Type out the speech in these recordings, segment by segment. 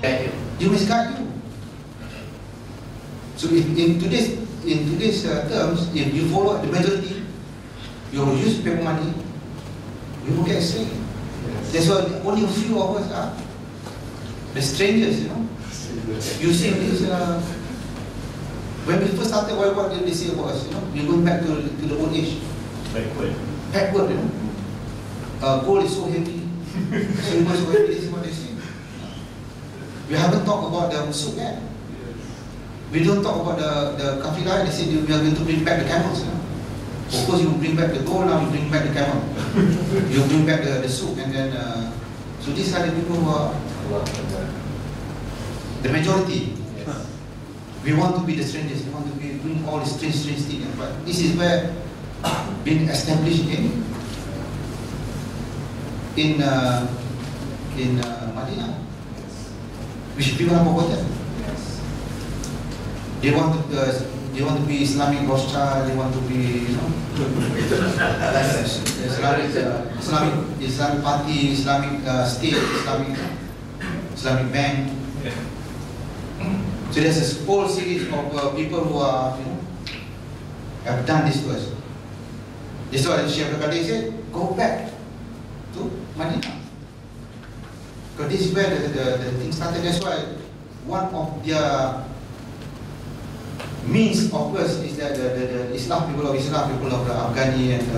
You misguide you. So if in today's terms, if you follow the majority, you use paper money, you will get straight. Yes. That's why only a few of us are the strangers, you know. You see this, when we first started, what did they say about us? You know, we're going back to the old age. Backward, you know. Gold is so heavy, silver is so heavy. This is what they say. We haven't talked about the soup yet. We don't talk about the kafilah. They said we are going to bring back the camels. You know? Of course, you bring back the gold, now you bring back the camel. You bring back the soup, and then so these are the people who are the majority. Yes. We want to be the strangers. We want to bring all the strange things. But this is where being established in Madinah, which people have forgotten. They want to be Islamic Rothschild. They want to be, you know, Islamic party, Islamic state, Islamic bank. So there's a whole series of people who are, you know, have done this to us. That's why Sheikh Abdul Qadir said, go back to Madinah. Because this is where the thing started. That's why one of their means of course is that the Islam, people of Islam, people of the Afghani and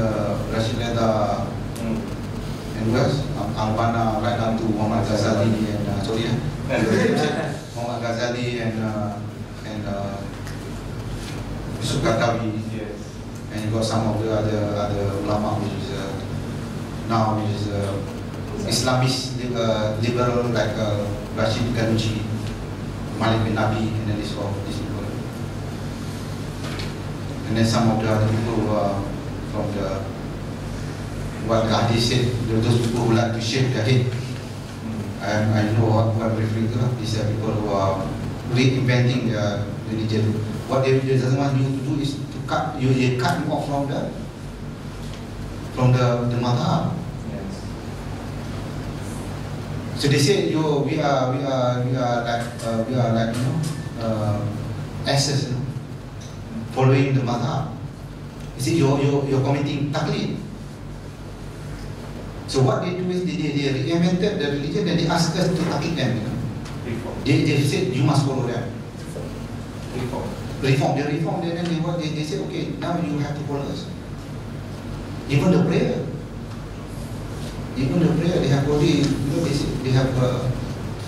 Rashid Reza and who else? Al-Banna, right down to Muhammad Ghazali and Muhammad Ghazali and Yusuf Qaradawi. Yes. And you got some of the other ulama which is now which is Islamist liberal like Rashid Ghannouchi, Malik bin Nabi, and then these people. And then some of the other people who are from the what the hadith said, those people who like to shave their head. I know what I'm referring to. These are people who are reinventing their religion. What they doesn't want you to do is to cut you off from the madhab. Yes. So they say we are like you know asses, you know, following the madhab. You see, you're committing taqlid. So what they do is they reinvented the religion and they asked us to taqlid them. You know? They said you must follow them. Reform. They reform. Then they say okay, now you have to follow us. Even the prayer, they have already, you know, they have.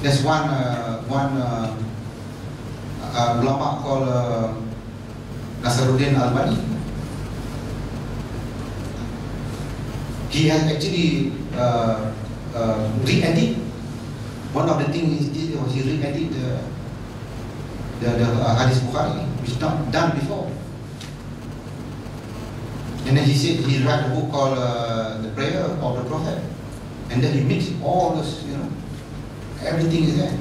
There's one ulama called Nasaruddin Albani. He has actually re-edit. One of the things he did was he re-edit the Hadith Bukhari, which is not done before. And then he said he wrote a book called The Prayer of the Prophet, and then he mixed all those, you know, everything is there.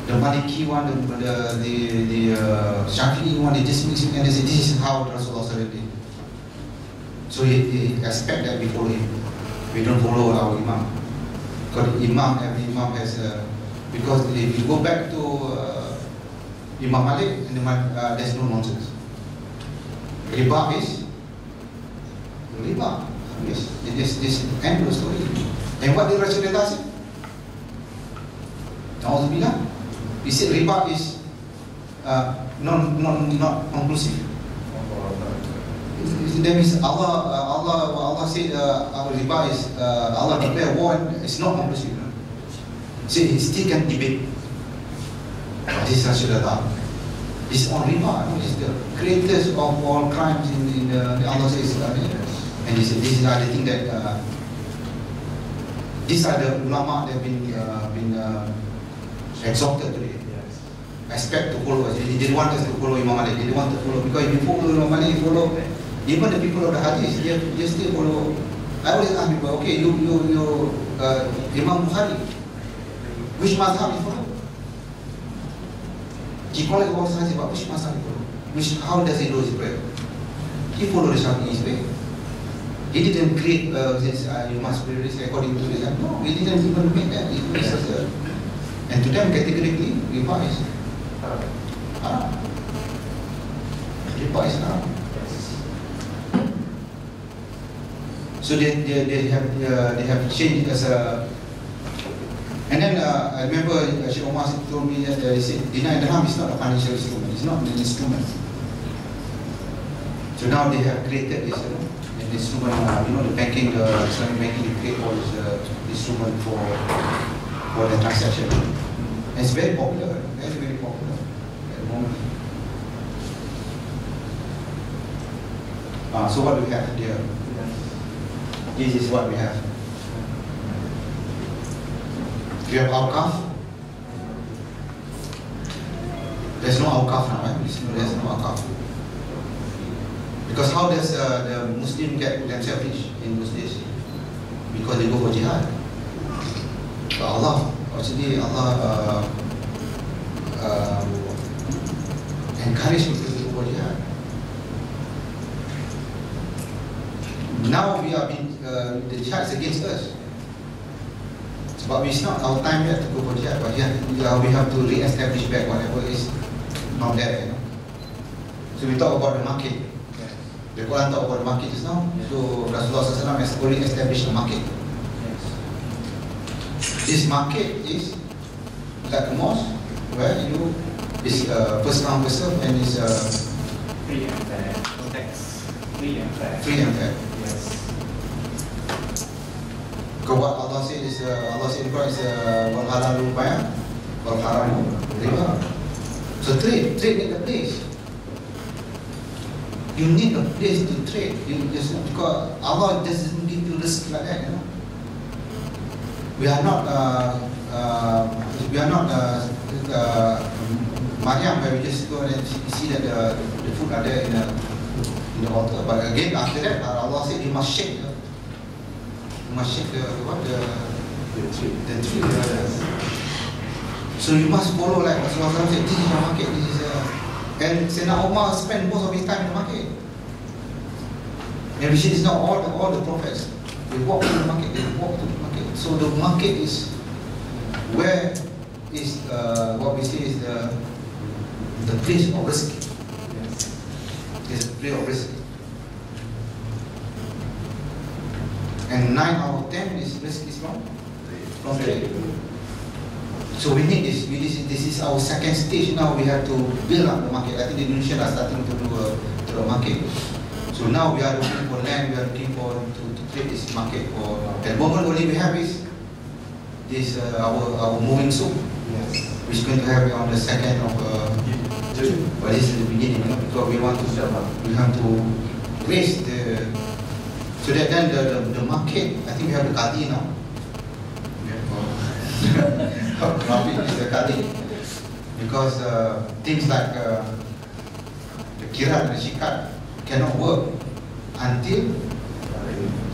The Maliki one, the Shafi'i one, they just mix it and they say this is how Rasulullah did. So he expect that we follow him. We don't follow our Imam. Because every Imam has because if you go back to Imam Malik, there's no nonsense. Riba is riba. Yes, this end of the story. And what did Rasulullah say? Na'udzubillah. He said riba is not conclusive. That means Allah said our riba is Allah declared war and it's not conclusive. So he still can debate. This is Rasulullah. This is on riba. This is the greatest of all crimes in the Allah says. And he said this is the thing that these are the ulama that have been exalted today. Expect to follow us. They didn't want us to follow Imam Malik. They didn't want to follow, because if you follow Imam Malik, you follow even the people of the Hadith. They still follow. I always ask people, okay, you Imam Bukhari, which madhab you follow? He calls about Sahih, but which madhab you follow? How does he do his prayer? He followed the Shafi'i's way. He didn't create you must pray this according to this. No, he didn't even make that. And to them, categorically, riba is haram. Riba is haram. So they have changed as a. And then I remember Sheikh Omar told me that he said dinar and dirham is not a financial instrument. It's not an instrument. So now they have created this, an instrument. The banking, the Islamic banking, they create all this instrument for the transaction. And it's very popular, very popular at the moment. So what do we have here? This is what we have. We have awqaf. There's no awqaf now, right? There's no awqaf. Because how does the Muslim get themselves rich in those days? Because they go for jihad. But Allah, actually Allah encourage people to go for jihad. Now we are being, the jihad is against us. But it's not our time yet to go for jihad. But we have to re-establish back whatever is not there. So we talk about the market. The Quran talk about the market just now. So Rasulullah SAW has already established the market. This market is like a mosque where is first come first serve and is free and fair. No tax. Free and fair. Free and fair. Yes. Because what Allah said is Allah said in the Quran is wal halalu bay'an wal haramu riba. So trade need a place. You need a place to trade. You just because Allah doesn't give you risk like that, We are not Maryam where we just go and see that the food are there in the water. But again after that Allah said you must shake. You must shake the tree. So you must follow like Rasulullah said. This is the market. This is and Sayyidina Umar spent most of his time in the market. And we see it's not all the prophets. They walk to the market. So the market is where is what we say is the place of risk. Yes. It's a place of risk. And 9 out of 10 is risk is from trade. So we need this. This is our second stage. Now we have to build up the market. I think the Indonesians are starting to do a market. So now we are looking for land. We are looking for to create this market. For at the moment, only we have is this our moving soap, which is going to have it on the 2nd of June. But this is the beginning, because we have to raise the so that then the market. I think we have the Qadi now. Is the Qadi, because things like the kirat and the shikat cannot work until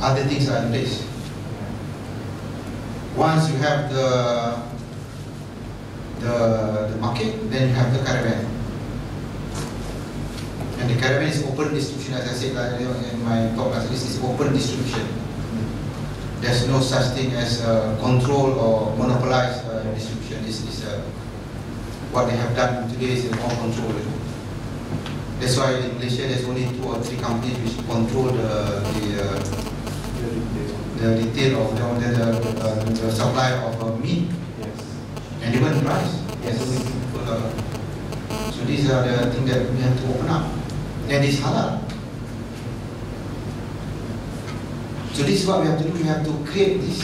other things are in place. Once you have the market, then you have the caravan, and the caravan is open distribution. As I said in my talk, this is open distribution. There's no such thing as control or monopolized distribution. This is what they have done today is more control. That's why in Malaysia there's only 2 or 3 companies which control the retail of the supply of meat, and even rice. Yes. So these are the things that we have to open up, and it's halal. So this is what we have to do. We have to create this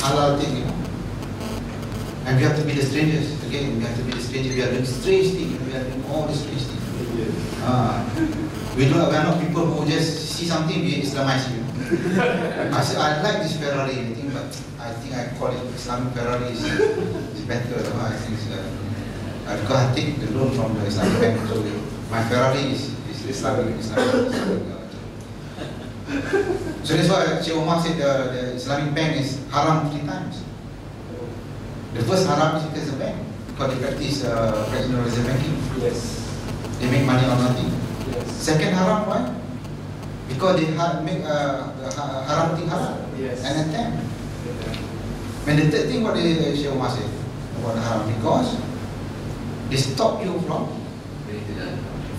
halal thing, and we have to be the strangers. Again, we have to be the strangers. We are doing strange things. We are doing all these strange things. We are not people who just see something, we Islamize you. I said, I like this Ferrari, but I think I call it Islamic Ferrari is better. I think it's, because I take the loan from the Islamic bank, so my Ferrari is Islamic. So that's why Sheikh Omar said the Islamic bank is haram 3 times. The first haram is because the bank, because they practice fractional reserve banking. Yes. They make money on nothing. Yes. Second haram, why? Because they make haram thing halal. Yes. And attempt. And the third thing, what Sheikh Omar said, about haram because they stop you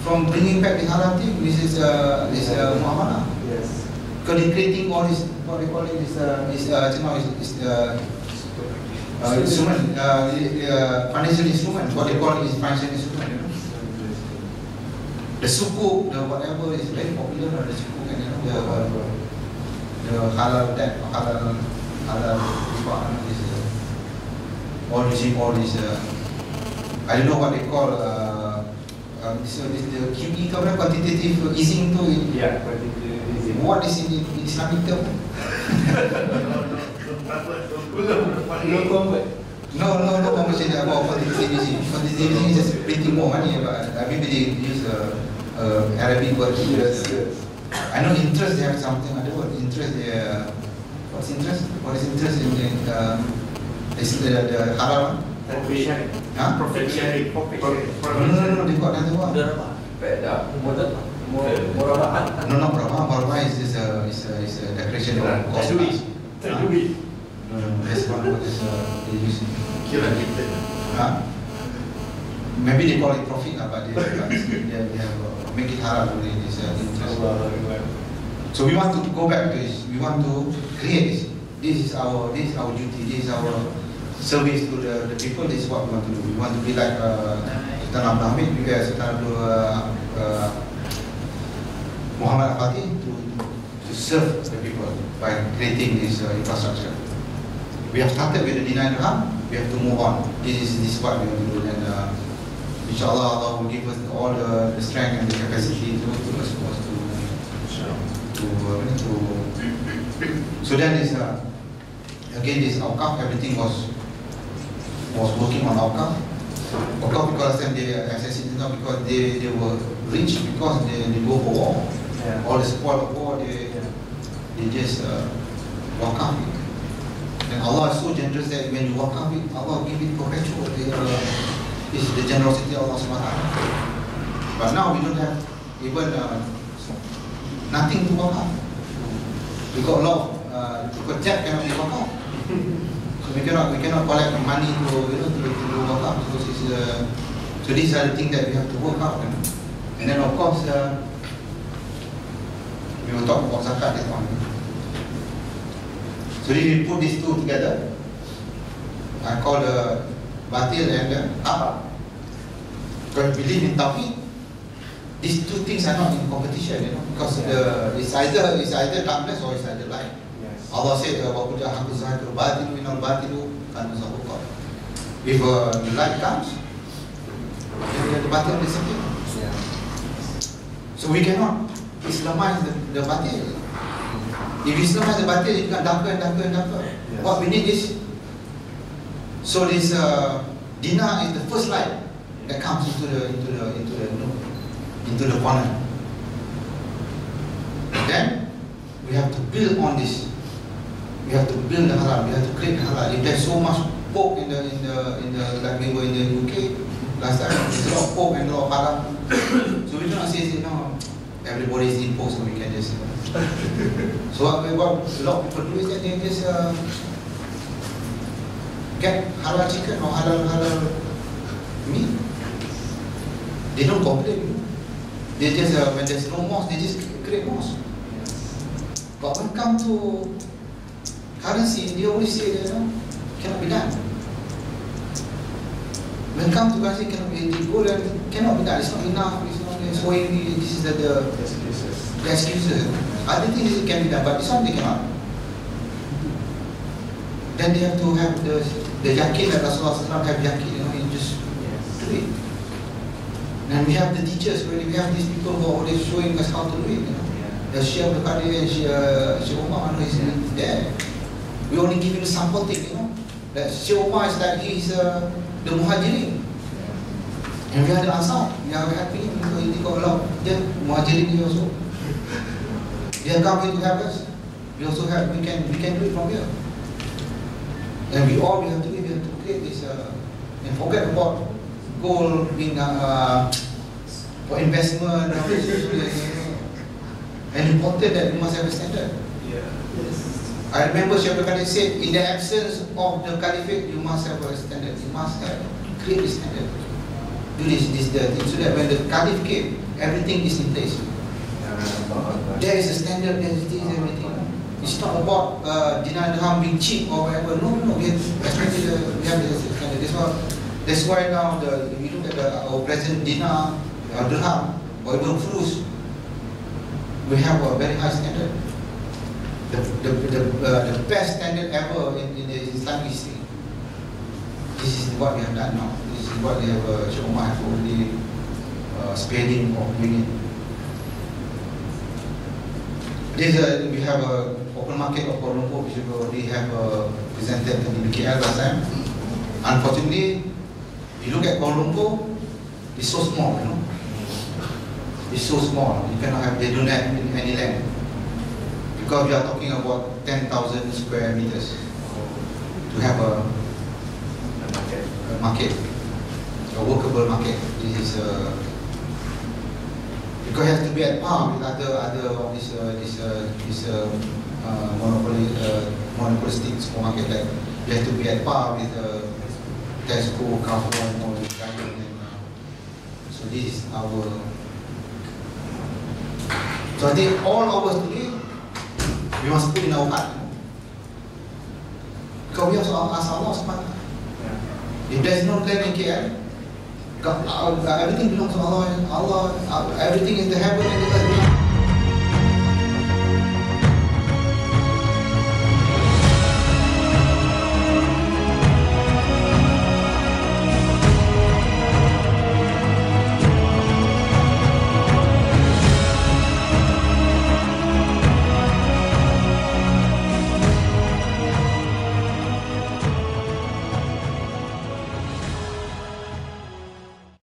from bringing back the haram thing. This is muamalah. Yes. Because they're creating all this, what they call it, instrument, financial instrument. What they call it is financial instrument. You know? The sukuk, the whatever is very popular. The sukuk, and you know, the halal debt, halal all this. I don't know what they call. This the QE quantitative easing to. Yeah, quantitative easing. What is in Islamic term? No conversation about quantitative easing. Quantitative easing is just printing more money, but everybody use Arabic word. Yes. I know interest they have something. I don't know what interest they. What's interest? What is interest in the halal? Profit sharing. Huh? Profit sharing. No, they got another one. No, Murabah is a declaration of cost. Tadui. No, that's one what is they use. Huh? Maybe they call it profit, but they have make it halal for this interest. So we want to go back to this. We want to create this. This is our duty. This is our service to the people. This is what we want to do. We want to be like Sultan Abdul Hamid, Sultan Muhammad Al-Fatih to serve the people by creating this infrastructure. We have started with the deny dirham. We have to move on. This is what we want to do. And inshallah, Allah will give us all the strength and the capacity to so then is again this Awqaf, everything was working on Awqaf. Awqaf because then they assassinated not because they were rich because they go for war. Yeah. All the spoil of war they just Waqaf it. And Allah is so generous that when you Waqaf it, Allah will give it perpetual. This is the generosity of Allah subhanahu wa ta'ala. But now we don't have even nothing to Waqaf. We got a lot of debt cannot be worked out. So we cannot collect money to do work out. So these are the things that we have to work out. And then of course we will talk about zakat later on. So if we put these two together, I call the batil and the haq. Because we believe in tawhid. These two things are not in competition, you know, because it's either darkness or it's either light. Yes. Allah said, "Wa ja'ahu zahirul batilu minal batilu kanu zahuqa." If the light comes, then the batil disappears. Yeah. So we cannot Islamize the batil. If Islamize the batil, it becomes darker and darker and darker. Yes. What we need is this dinar is the first light that comes into the corner. Then we have to build on this. We have to build the halal. We have to create halal. If there's so much pork in the like we were in the UK last time, there's a lot of pork and a lot of halal. So we cannot say no, everybody is eating pork, so we can just. So what a lot of people do is that they just get halal chicken or halal meat. They don't complain. They just when there's no mosque, they just create mosque. But when it comes to currency, they always say that cannot be done. When it comes to currency, cannot be. They go there, cannot be done. It's not enough. It's not. So this is the excuses. Other things can be done, but this one they cannot. Then they have to have the yakin that Rasulullah have yakin. You just do it. And we have the teachers, really, we have these people who are always showing us how to do it. The Sheikh Abdul Qadir and Sheikh Umar is there. We only give him a sample thing, That Sheikh Umar is like he's the Muhajirin. And we are the Ansar. We are happy because he got a lot of Muhajirin also. They have come here to help us. We also have, we can do it from here. And we have to do it, we have to create this and forget about gold being for investment and important that we must have a standard. Yeah. Yes. I remember Syekh Abdul Qadir said, in the absence of the caliphate, you must have a standard. You must have create a standard. Do this, that, so that when the caliph came, everything is in place. There is a standard, there is this, everything. It's not about dinar dirham being cheap or whatever. No, we have the standard. That's why now if you look at our present dinar, dirham, or even fulus, we have a very high standard. The best standard ever in the Islamic history. This is what we have done now. This is what they have Sheikh Umar have already spearheading of doing it. We have a open market of Kuala Lumpur, which we already have presented in BKL last time. Unfortunately, if you look at Kuala Lumpur, it's so small, you know. It's so small. You cannot have, they don't have any land. Because we are talking about 10,000 square meters to have a market, a workable market. This is because it has to be at par with other monopolistic supermarket. Like you have to be at par with Tesco, Carrefour, and all these guys. So this is our. So I think all of us today, we must put in our heart. Because we have to ask Allah SWT. If there is no land in KL, everything belongs to Allah. Everything in the heaven and the earth belongs